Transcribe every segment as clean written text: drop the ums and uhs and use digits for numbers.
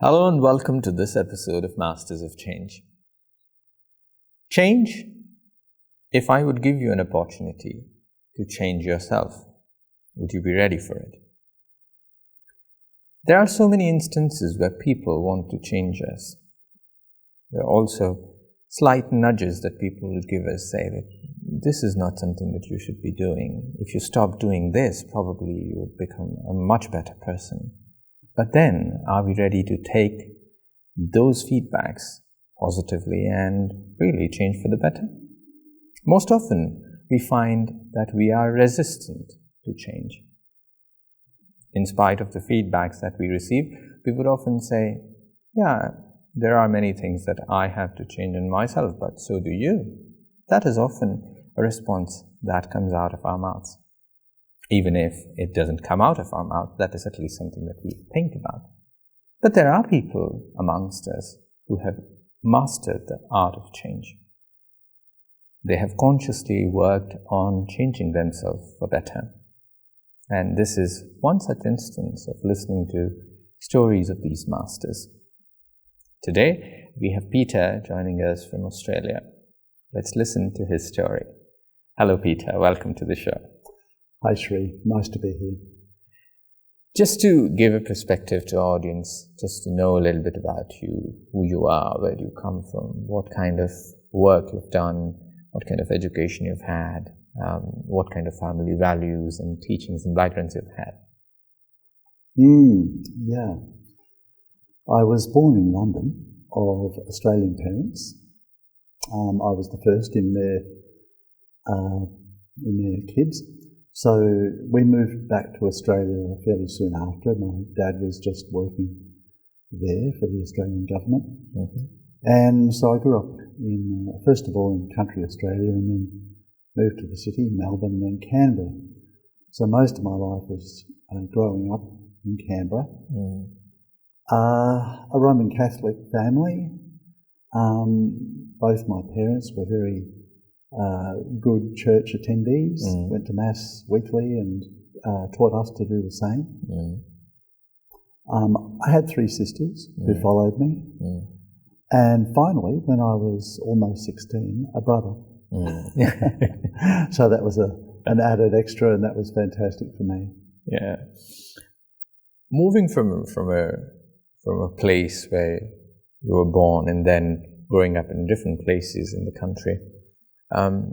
Hello and welcome to this episode of Masters of Change. Change, if I would give you an opportunity to change yourself, would you be ready for it? There are so many instances where people want to change us. There are also slight nudges that people will give us, say that this is not something that you should be doing. If you stop doing this, probably you would become a much better person. But then, are we ready to take those feedbacks positively and really change for the better? Most often, we find that we are resistant to change. In spite of the feedbacks that we receive, we would often say, yeah, there are many things that I have to change in myself, but so do you. That is often a response that comes out of our mouths. Even if it doesn't come out of our mouth, that is at least something that we think about. But there are people amongst us who have mastered the art of change. They have consciously worked on changing themselves for better. And this is one such instance of listening to stories of these masters. Today, we have Peter joining us from Australia. Let's listen to his story. Hello, Peter. Welcome to the show. Hi Sri, nice to be here. Just to give a perspective to our audience, just to know a little bit about you, who you are, where do you come from, what kind of work you've done, what kind of education you've had, what kind of family values and teachings and backgrounds you've had. Yeah. I was born in London of Australian parents. I was the first in their kids. So we moved back to Australia fairly soon after. My dad was just working there for the Australian government. Mm-hmm. And so I grew up in, first of all, in country Australia, and then moved to the city, Melbourne, and then Canberra. So most of my life was growing up in Canberra. Mm. A Roman Catholic family. Both my parents were very good church attendees, went to Mass weekly and taught us to do the same. I had three sisters who followed me. And finally, when I was almost 16, a brother. So that was an added extra, and that was fantastic for me. Yeah. Moving from a place where you were born and then growing up in different places in the country,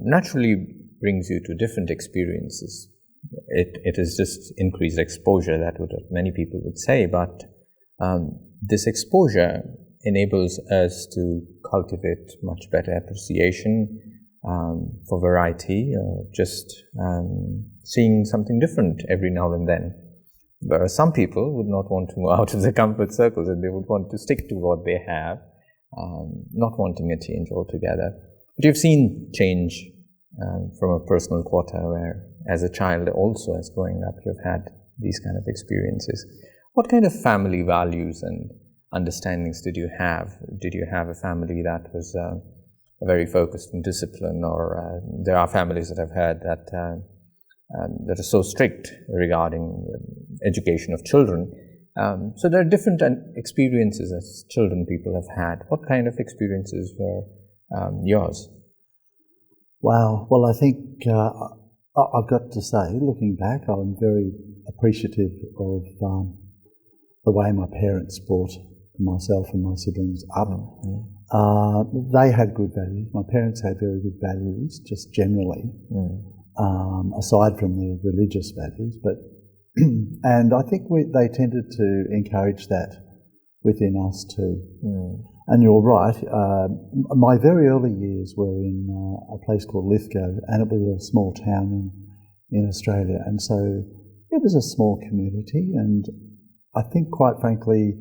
naturally brings you to different experiences. It is just increased exposure, that what many people would say, but this exposure enables us to cultivate much better appreciation for variety, just seeing something different every now and then. Whereas some people would not want to move out of their comfort circles and they would want to stick to what they have, not wanting a change altogether. But you've seen change from a personal quarter where, as a child also as growing up, you've had these kind of experiences. What kind of family values and understandings did you have? Did you have a family that was very focused on discipline, or there are families that I've heard that are so strict regarding education of children. So there are different experiences as children people have had. What kind of experiences were yours? Wow. Well, I think I've got to say, looking back, I'm very appreciative of the way my parents brought myself and my siblings up. They had good values. My parents had very good values, just generally, aside from their religious values. But and I think they tended to encourage that within us too. And you're right, my very early years were in a place called Lithgow, and it was a small town in Australia, and so it was a small community, and I think, quite frankly,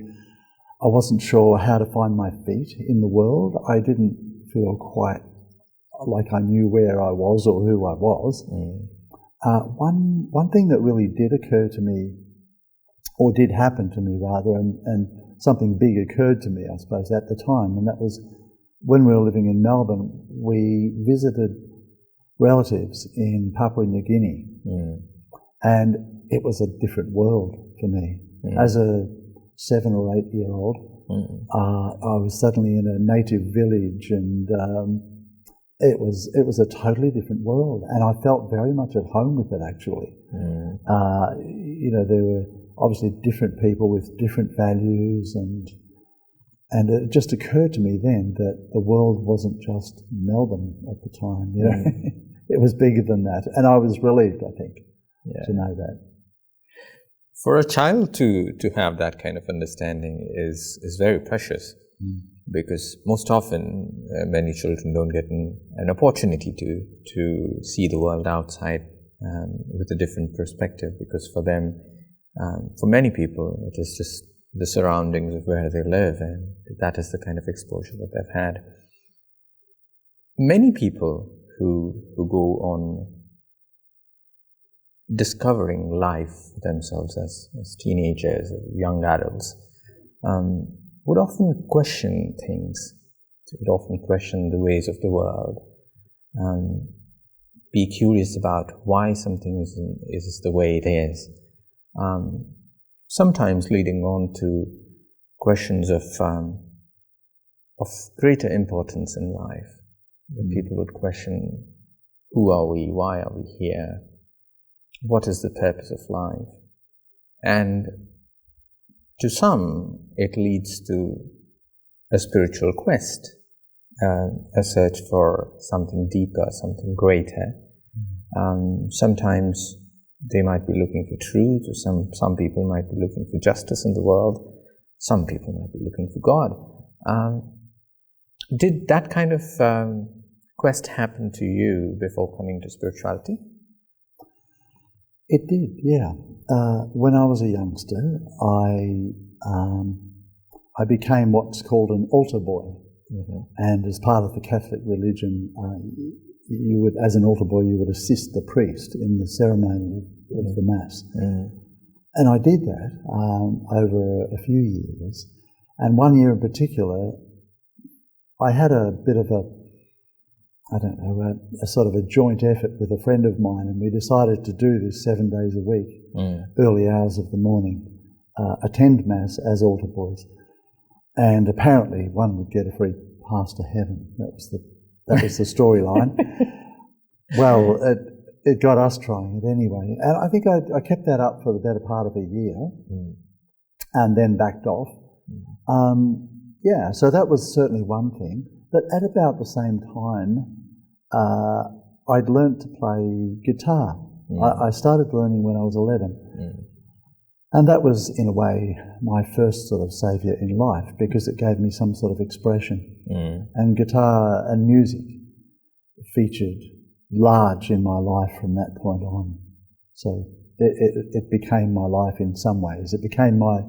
I wasn't sure how to find my feet in the world. I didn't feel quite like I knew where I was or who I was. One thing that really did occur to me, or did happen to me rather, and something big occurred to me, I suppose, at the time, and that was when we were living in Melbourne, we visited relatives in Papua New Guinea, and it was a different world for me. As a 7 or 8 year old. I was suddenly in a native village, and it was a totally different world, and I felt very much at home with it, actually. There were obviously different people with different values, and it just occurred to me then that the world wasn't just Melbourne at the time, It was bigger than that, and I was relieved, I think, to know that. For a child to have that kind of understanding is very precious, because most often many children don't get an opportunity to see the world outside with a different perspective, because for them, for many people, it is just the surroundings of where they live, and that is the kind of exposure that they've had. Many people who go on discovering life themselves as teenagers or young adults would often question things, would often question the ways of the world, be curious about why something is the way it is, sometimes leading on to questions of greater importance in life. People would question, who are we, why are we here, what is the purpose of life? And to some, it leads to a spiritual quest, a search for something deeper, something greater. Sometimes they might be looking for truth, or some people might be looking for justice in the world, some people might be looking for God. Did that kind of quest happen to you before coming to spirituality? It did, yeah. When I was a youngster, I became what's called an altar boy. And as part of the Catholic religion, you would, as an altar boy, you would assist the priest in the ceremony of the Mass. And I did that over a few years. And one year in particular, I had a bit of a sort of a joint effort with a friend of mine, and we decided to do this 7 days a week, early hours of the morning, attend Mass as altar boys. And apparently one would get a free pass to heaven. That was the storyline. Well, it got us trying it anyway. And I think I kept that up for the better part of a year, and then backed off. So that was certainly one thing. But at about the same time, I'd learnt to play guitar. I started learning when I was 11. And that was, in a way, my first sort of saviour in life, because it gave me some sort of expression. And guitar and music featured large in my life from that point on. So it became my life in some ways. It became my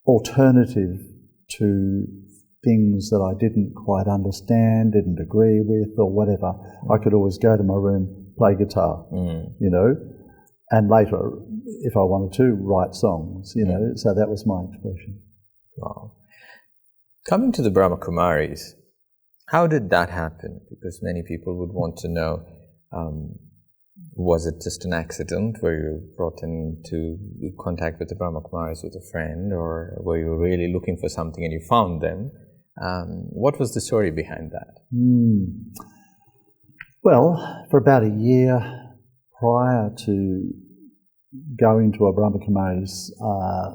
alternative to things that I didn't quite understand, didn't agree with, or whatever. I could always go to my room, play guitar, and later, if I wanted to, write songs, so that was my expression. Wow. Coming to the Brahma Kumaris, how did that happen? Because many people would want to know, was it just an accident? Were you brought into contact with the Brahma Kumaris with a friend, or were you really looking for something and you found them? What was the story behind that? Well, for about a year prior to going to a Brahma Kumaris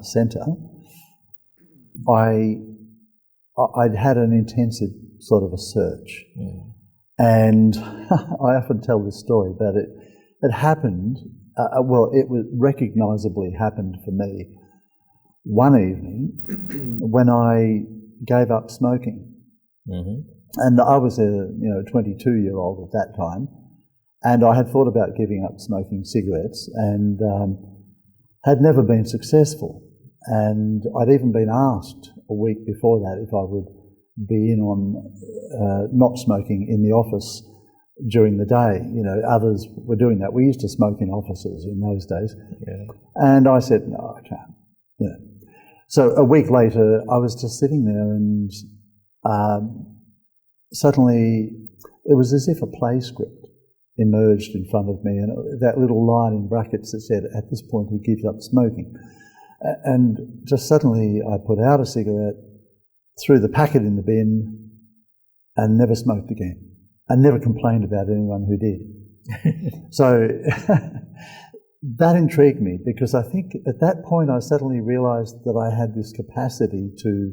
centre, I'd had an intensive sort of a search. And I often tell this story, but it happened, it was recognisably happened for me one evening when I gave up smoking. And I was a 22-year-old at that time, and I had thought about giving up smoking cigarettes and had never been successful. And I'd even been asked a week before that if I would be in on not smoking in the office during the day. Others were doing that. We used to smoke in offices in those days. And I said, no, I can't. So a week later, I was just sitting there, and suddenly it was as if a play script emerged in front of me, and that little line in brackets that said, at this point he gives up smoking. And just suddenly I put out a cigarette, threw the packet in the bin, and never smoked again. And never complained about anyone who did. So that intrigued me, because I think at that point I suddenly realised that I had this capacity to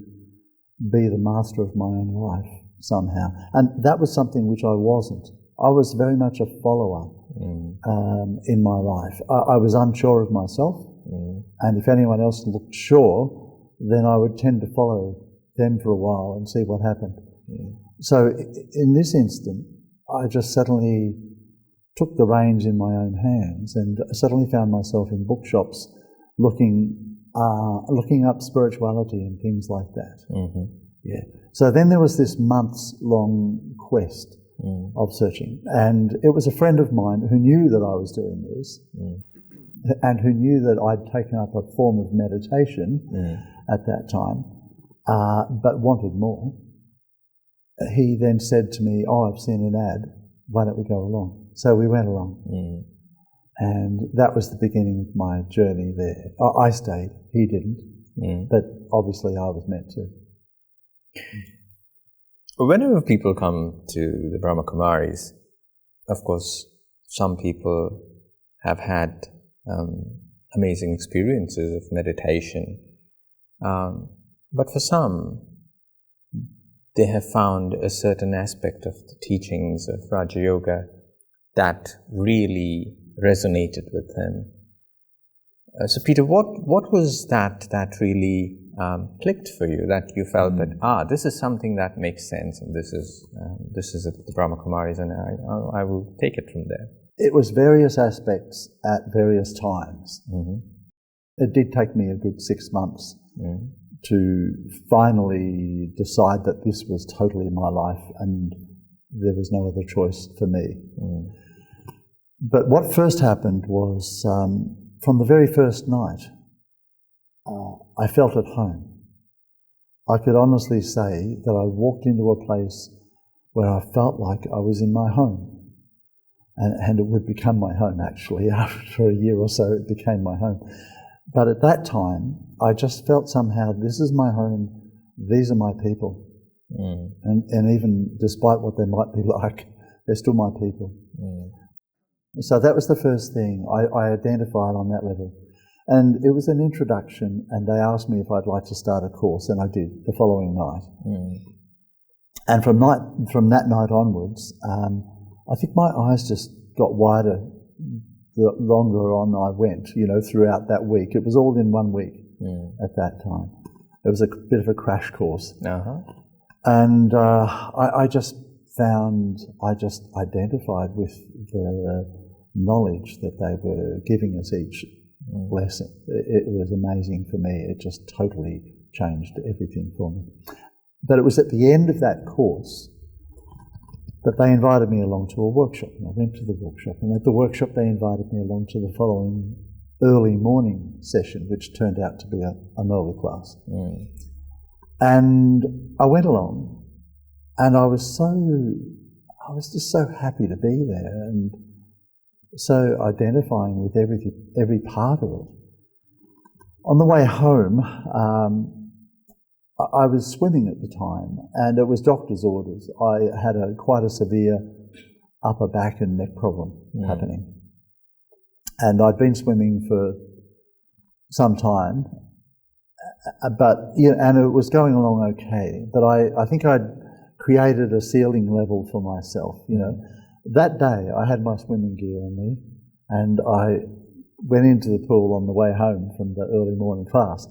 be the master of my own life somehow. And that was something which I wasn't. I was very much a follower in my life. I was unsure of myself, and if anyone else looked sure, then I would tend to follow them for a while and see what happened. So in this instant, I just suddenly took the reins in my own hands and suddenly found myself in bookshops looking up spirituality and things like that. Yeah. So then there was this months-long quest of searching, and it was a friend of mine who knew that I was doing this and who knew that I'd taken up a form of meditation at that time, but wanted more. He then said to me, I've seen an ad, why don't we go along? So we went along. And that was the beginning of my journey there. I stayed, he didn't, but obviously I was meant to. Whenever people come to the Brahma Kumaris, of course, some people have had amazing experiences of meditation, but for some, they have found a certain aspect of the teachings of Raja Yoga that really resonated with them. So Peter, what was that really clicked for you, that you felt that, this is something that makes sense, and this is the Brahma Kumaris, and I will take it from there? It was various aspects at various times. It did take me a good 6 months to finally decide that this was totally my life and there was no other choice for me. But what first happened was, from the very first night, I felt at home. I could honestly say that I walked into a place where I felt like I was in my home. And it would become my home, actually. After a year or so, it became my home. But at that time, I just felt somehow, this is my home, these are my people. And even despite what they might be like, they're still my people. So that was the first thing I identified on that level. And it was an introduction, and they asked me if I'd like to start a course, and I did the following night. And from that night onwards, I think my eyes just got wider the longer on I went, throughout that week. It was all in 1 week at that time. It was a bit of a crash course. And I just identified with the knowledge that they were giving us each lesson. It was amazing for me. It just totally changed everything for me. But it was at the end of that course that they invited me along to a workshop. And I went to the workshop, and at the workshop they invited me along to the following early morning session, which turned out to be an early class. And I went along, and I was just so happy to be there, and so identifying with every part of it. On the way home, I was swimming at the time, and it was doctor's orders. I had quite a severe upper back and neck problem happening. And I'd been swimming for some time, and it was going along okay. But I think I'd created a ceiling level for myself, That day I had my swimming gear on me, and I went into the pool on the way home from the early morning class.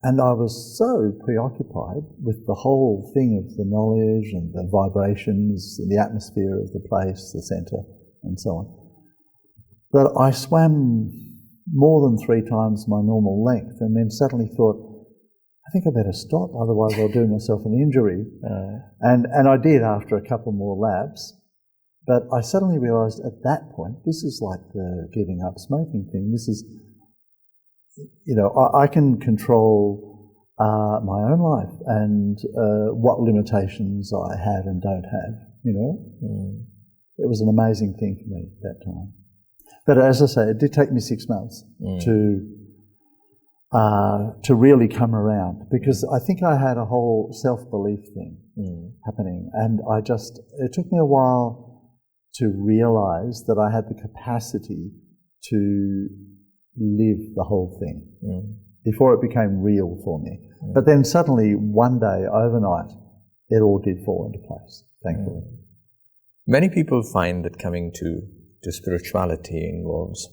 And I was so preoccupied with the whole thing of the knowledge and the vibrations and the atmosphere of the place, the centre, and so on, that I swam more than 3 times my normal length, and then suddenly thought, I think I better stop, otherwise I'll do myself an injury. And I did after a couple more laps. But I suddenly realised at that point, this is like the giving up smoking thing. This is, I can control my own life and what limitations I have and don't have, It was an amazing thing for me at that time. But as I say, it did take me 6 months to to really come around, because I think I had a whole self-belief thing happening, and it took me a while to realise that I had the capacity to live the whole thing before it became real for me. But then suddenly, one day, overnight, it all did fall into place, thankfully. Many people find that coming to spirituality involves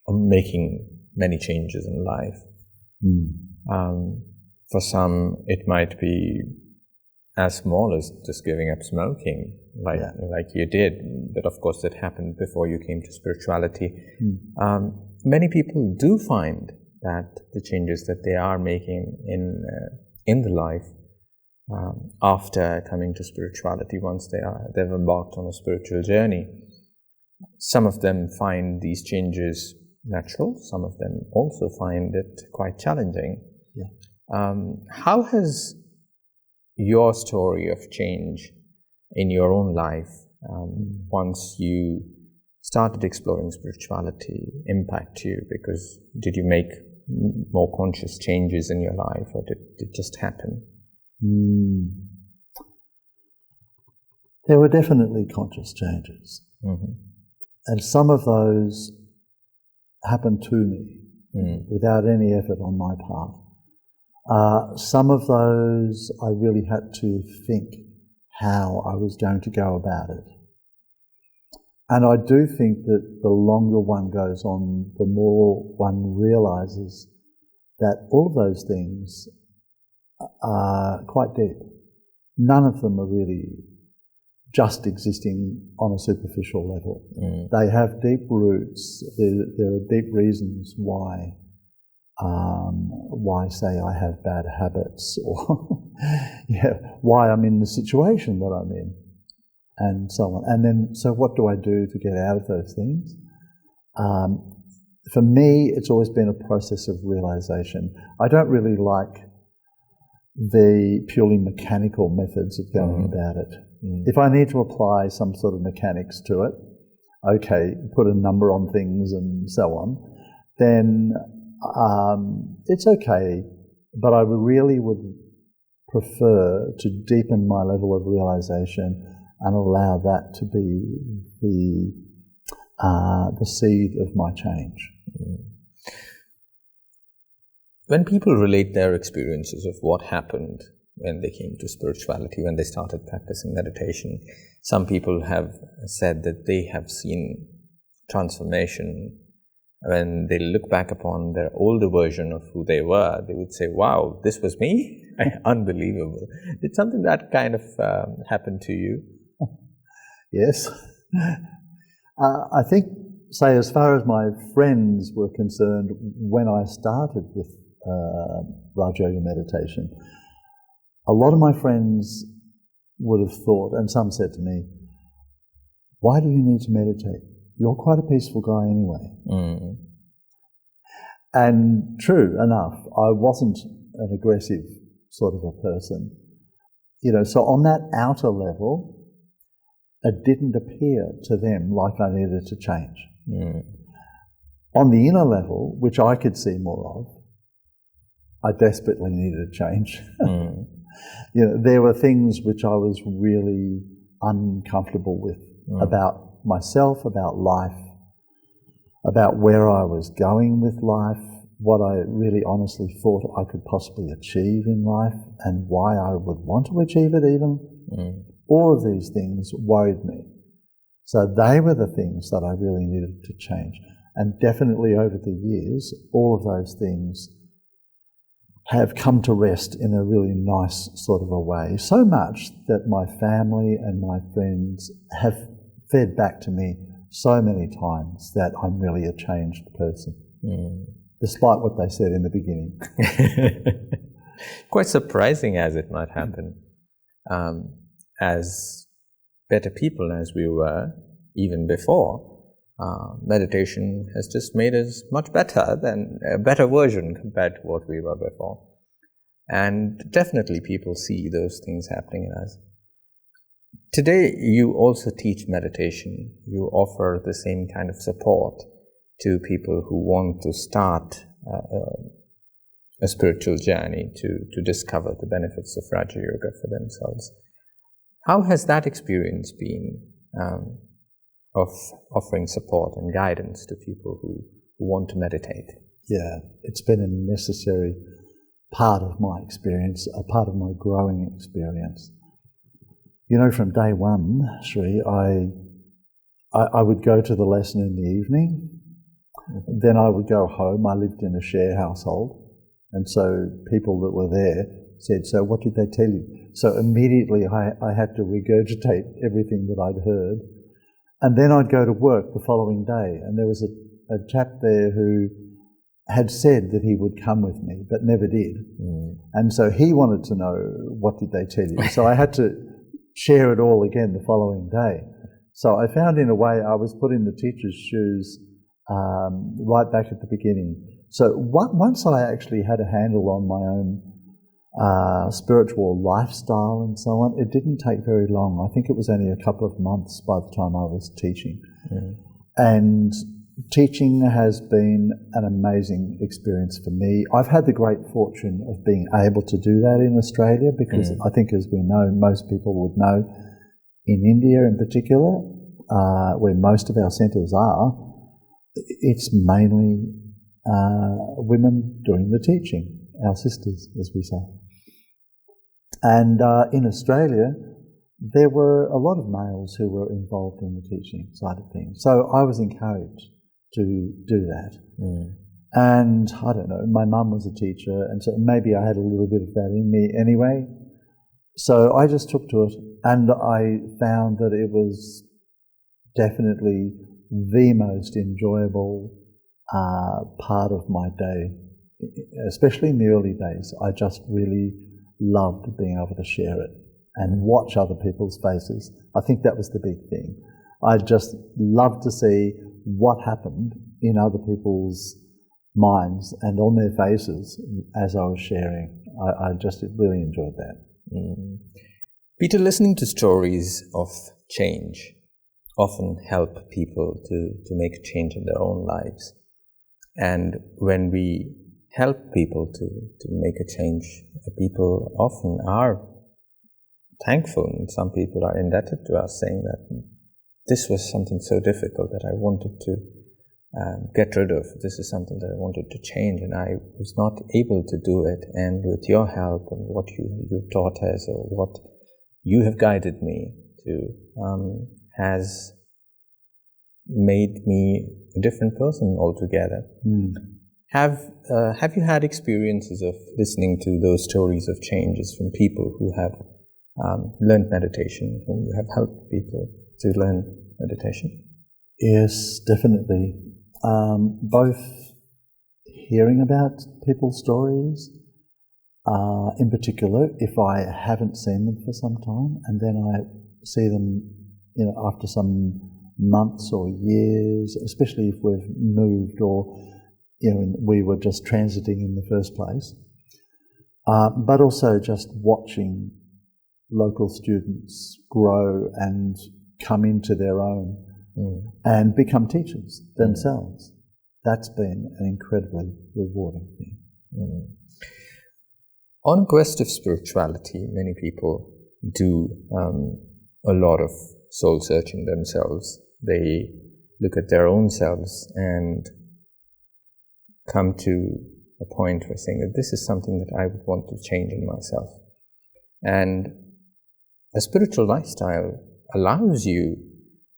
making many changes in life. For some, it might be as small as just giving up smoking, like you did, but of course that happened before you came to spirituality. Many people do find that the changes that they are making in the life after coming to spirituality, once they've embarked on a spiritual journey, some of them find these changes natural, some of them also find it quite challenging. How has your story of change in your own life, once you started exploring spirituality, impact you? Because did you make more conscious changes in your life, or did it just happen? There were definitely conscious changes, and some of those happened to me without any effort on my part. Some of those I really had to think how I was going to go about it. And I do think that the longer one goes on, the more one realises that all of those things are quite deep. None of them are really just existing on a superficial level. They have deep roots. There are deep reasons why say I have bad habits, or why I'm in the situation that I'm in, and so on. And then, so what do I do to get out of those things? For me, it's always been a process of realisation. I don't really like the purely mechanical methods of going about it. If I need to apply some sort of mechanics to it, okay, put a number on things and so on, then it's okay, but I really would prefer to deepen my level of realisation and allow that to be the seed of my change. When people relate their experiences of what happened when they came to spirituality, when they started practicing meditation, some people have said that they have seen transformation. When they look back upon their older version of who they were, they would say, wow, this was me? Unbelievable. Did something that kind of happen to you? Yes. I think, say, as far as my friends were concerned, when I started with Raj Yoga meditation, a lot of my friends would have thought, and some said to me, why do you need to meditate? You're quite a peaceful guy anyway. And true enough, I wasn't an aggressive sort of a person. So on that outer level, it didn't appear to them like I needed to change. On the inner level, which I could see more of, I desperately needed a change. There were things which I was really uncomfortable with about myself, about life, about where I was going with life, what I really honestly thought I could possibly achieve in life, and why I would want to achieve it even. All of these things worried me. So they were the things that I really needed to change. And definitely over the years, all of those things have come to rest in a really nice sort of a way. So much that my family and my friends have fed back to me so many times that I'm really a changed person, despite what they said in the beginning. Quite surprising as it might happen. As better people as we were even before, meditation has just made us much better, than a better version compared to what we were before. And definitely people see those things happening in us. Today, you also teach meditation. You offer the same kind of support to people who want to start a spiritual journey to discover the benefits of Raja Yoga for themselves. How has that experience been of offering support and guidance to people who want to meditate? Yeah, it's been a necessary part of my experience, a part of my growing experience. You know, from day one, Sri, I would go to the lesson in the evening, then I would go home. I lived in a share household, and so people that were there said, "So what did they tell you?" So immediately I had to regurgitate everything that I'd heard, and then I'd go to work the following day, and there was a chap there who had said that he would come with me, but never did. And so he wanted to know, what did they tell you? So I had to share it all again the following day. So I found, in a way, I was put in the teacher's shoes right back at the beginning. So once I actually had a handle on my own spiritual lifestyle and so on, it didn't take very long. I think it was only a couple of months by the time I was teaching. And teaching has been an amazing experience for me. I've had the great fortune of being able to do that in Australia, because I think, as we know, most people would know, in India in particular, where most of our centres are, it's mainly women doing the teaching, our sisters, as we say. And in Australia, there were a lot of males who were involved in the teaching side of things. So I was encouraged to do that. And I don't know, my mum was a teacher, and so maybe I had a little bit of that in me anyway. So I just took to it, and I found that it was definitely the most enjoyable part of my day, especially in the early days. I just really loved being able to share it and watch other people's faces. I think that was the big thing. I just loved to see what happened in other people's minds and on their faces as I was sharing. I just really enjoyed that. Peter, listening to stories of change often help people to make a change in their own lives. And when we help people to make a change, people often are thankful, and some people are indebted to us, saying that this was something so difficult that I wanted to get rid of. This is something that I wanted to change, and I was not able to do it. And with your help and what you've taught us, or what you have guided me to, has made me a different person altogether. Have you had experiences of listening to those stories of changes from people who have learned meditation, whom you have helped people to learn meditation? Yes, definitely. Both hearing about people's stories, in particular, if I haven't seen them for some time, and then I see them, after some months or years, especially if we've moved or, we were just transiting in the first place. But also just watching local students grow and come into their own and become teachers themselves. That's been an incredibly rewarding thing. On a quest of spirituality, many people do a lot of soul searching themselves. They look at their own selves and come to a point where saying that this is something that I would want to change in myself. And a spiritual lifestyle allows you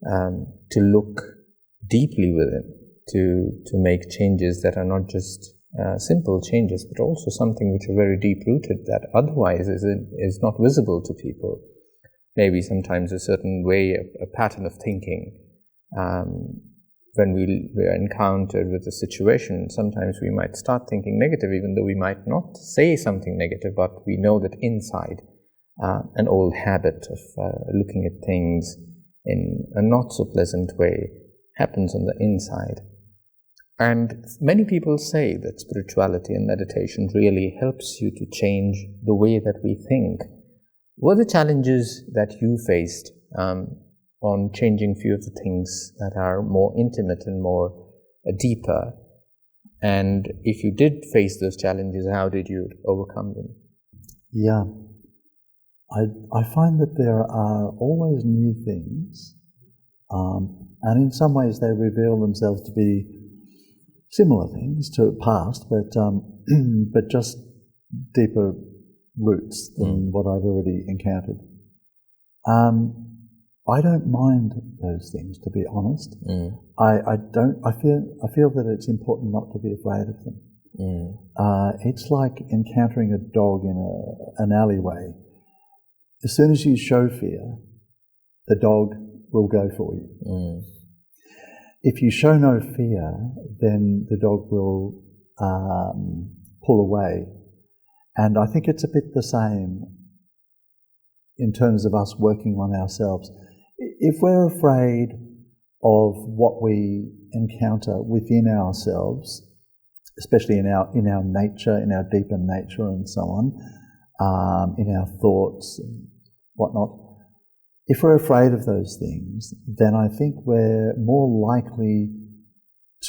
to look deeply within, to make changes that are not just simple changes, but also something which are very deep-rooted, that otherwise is not visible to people. Maybe sometimes a certain way, a pattern of thinking. When we are encountered with a situation, sometimes we might start thinking negative, even though we might not say something negative, but we know that inside an old habit of looking at things in a not so pleasant way happens on the inside. And many people say that spirituality and meditation really helps you to change the way that we think. What are the challenges that you faced on changing few of the things that are more intimate and more deeper? And if you did face those challenges, how did you overcome them? Yeah. I find that there are always new things, and in some ways they reveal themselves to be similar things to the past, but just deeper roots than what I've already encountered. I don't mind those things, to be honest. I feel that it's important not to be afraid of them. It's like encountering a dog in an alleyway. As soon as you show fear, the dog will go for you. If you show no fear, then the dog will pull away. And I think it's a bit the same in terms of us working on ourselves. If we're afraid of what we encounter within ourselves, especially in our nature, in our deeper nature and so on, in our thoughts and whatnot, if we're afraid of those things, then I think we're more likely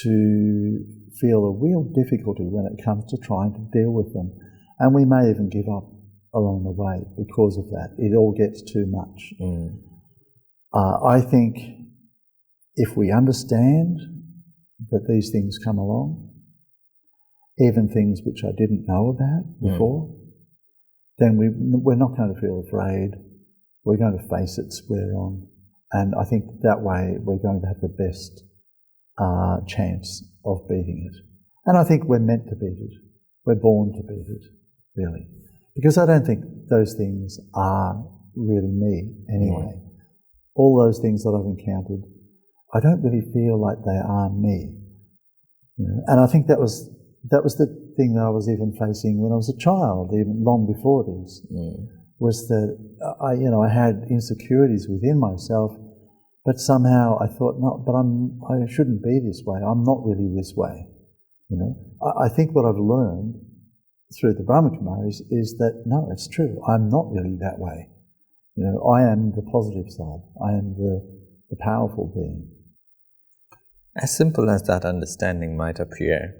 to feel a real difficulty when it comes to trying to deal with them. And we may even give up along the way because of that. It all gets too much. I think if we understand that these things come along, even things which I didn't know about before, then we're not going to feel afraid. We're going to face it square on. And I think that way we're going to have the best chance of beating it. And I think we're meant to beat it. We're born to beat it, really. Because I don't think those things are really me anyway. All those things that I've encountered, I don't really feel like they are me. You know? And I think that was the thing that I was even facing when I was a child, even long before this, was that I had insecurities within myself, but somehow I thought, no, but I shouldn't be this way. I'm not really this way. You know, I think what I've learned through the Brahma Kumaris is that no, it's true. I'm not really that way. You know, I am the positive side. I am the powerful being. As simple as that understanding might appear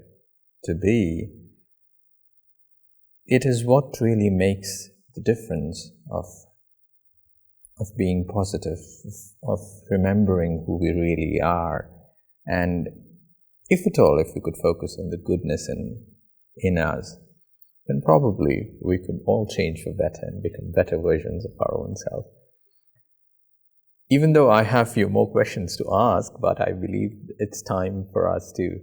to be, it is what really makes the difference of being positive, of remembering who we really are. And if at all, if we could focus on the goodness in us, then probably we could all change for better and become better versions of our own self. Even though I have a few more questions to ask, but I believe it's time for us to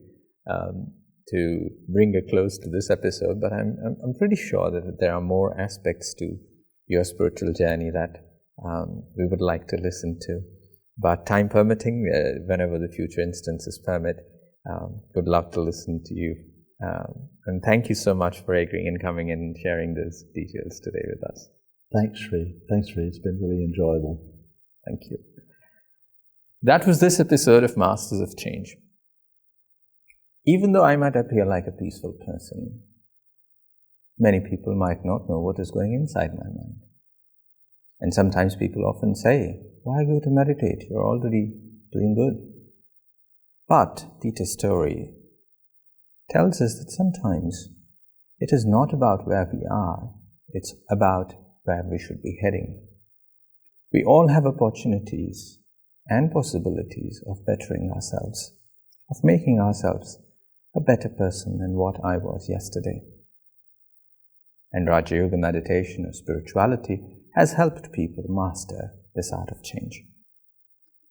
bring a close to this episode. But I'm pretty sure that there are more aspects to your spiritual journey that we would like to listen to. But time permitting, whenever the future instances permit, would love to listen to you. And thank you so much for agreeing and coming in and sharing those details today with us. Thanks, Sri. It's been really enjoyable. Thank you. That was this episode of Masters of Change. Even though I might appear like a peaceful person, many people might not know what is going inside my mind. And sometimes people often say, why go to meditate? You're already doing good. But Peter's story tells us that sometimes it is not about where we are, it's about where we should be heading. We all have opportunities and possibilities of bettering ourselves, of making ourselves a better person than what I was yesterday. And Raja Yoga meditation or spirituality has helped people master this art of change.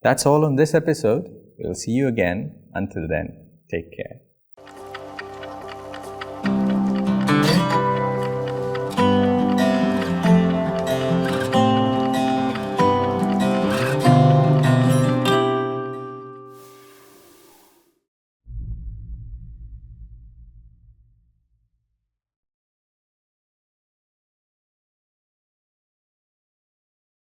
That's all on this episode. We'll see you again. Until then, take care.